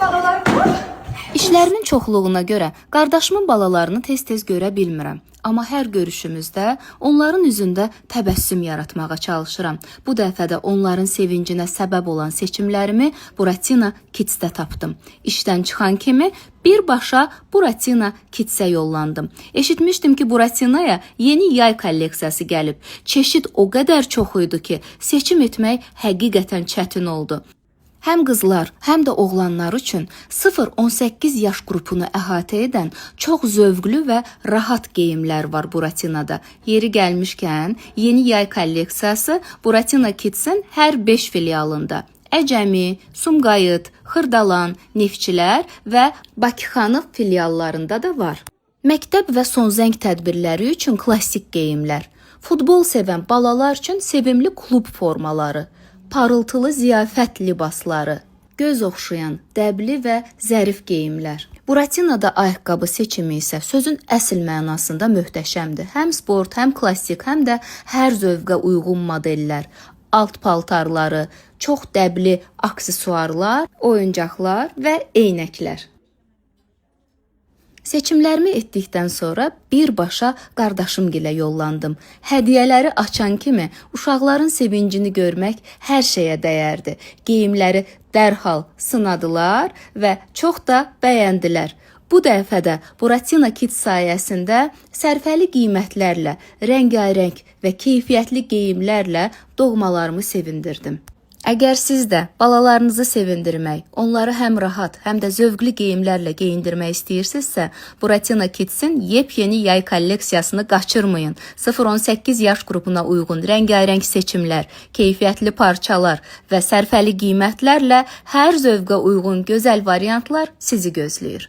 balalar. İşlərimin çoxluğuna görə qardaşımın balalarını tez-tez görə bilmirəm. Amma hər görüşümüzdə onların üzündə təbəssüm yaratmağa çalışıram. Bu dəfə də onların sevincinə səbəb olan seçimlərimi Buratino Kids'də tapdım. İşdən çıxan kimi birbaşa Buratino Kids'ə yollandım. Eşitmişdim ki, Buratino'ya yeni yay kolleksiyası gəlib. Çeşid o qədər çox idi ki, seçim etmək həqiqətən çətin oldu. Həm qızlar, həm də oğlanlar üçün 0-18 yaş qrupunu əhatə edən çox zövqlü və rahat geyimlər var Buratino'da. Yeri gəlmişkən, yeni yay kolleksiyası Buratino Kids'in hər 5 filialında. Əcəmi, Sumqayıt, Xırdalan, Neftçilər və Bakıxanıq filiallarında da var. Məktəb və son zəng tədbirləri üçün klassik geyimlər. Futbol sevən balalar üçün sevimli klub formaları. Parıltılı ziyafət libasları, göz oxşayan, dəbli və zərif geyimlər. Buratino'da ayaqqabı seçimi isə sözün əsl mənasında möhtəşəmdir. Həm sport, həm klassik, həm də hər zövqə uyğun modellər, alt paltarları, çox dəbli aksesuarlar, oyuncaqlar və eynəklər. Seçimlərimi etdikdən sonra birbaşa qardaşımgilə yollandım. Hədiyyələri açan kimi uşaqların sevincini görmək hər şeyə dəyərdi. Geyimləri dərhal sınadılar və çox da bəyəndilər. Bu dəfə də Buratino Kids sayəsində sərfəli qiymətlərlə, rəngarəng və keyfiyyətli geyimlərlə doğmalarımı sevindirdim. Əgər siz də balalarınızı sevindirmək, onları həm rahat, həm də zövqlü geyimlərlə geyindirmək istəyirsinizsə, Buratino Kids'in yepyeni yay kolleksiyasını qaçırmayın. 0-18 yaş qrupuna uyğun rəngarəng seçimlər, keyfiyyətli parçalar və sərfəli qiymətlərlə hər zövqə uyğun gözəl variantlar sizi gözləyir.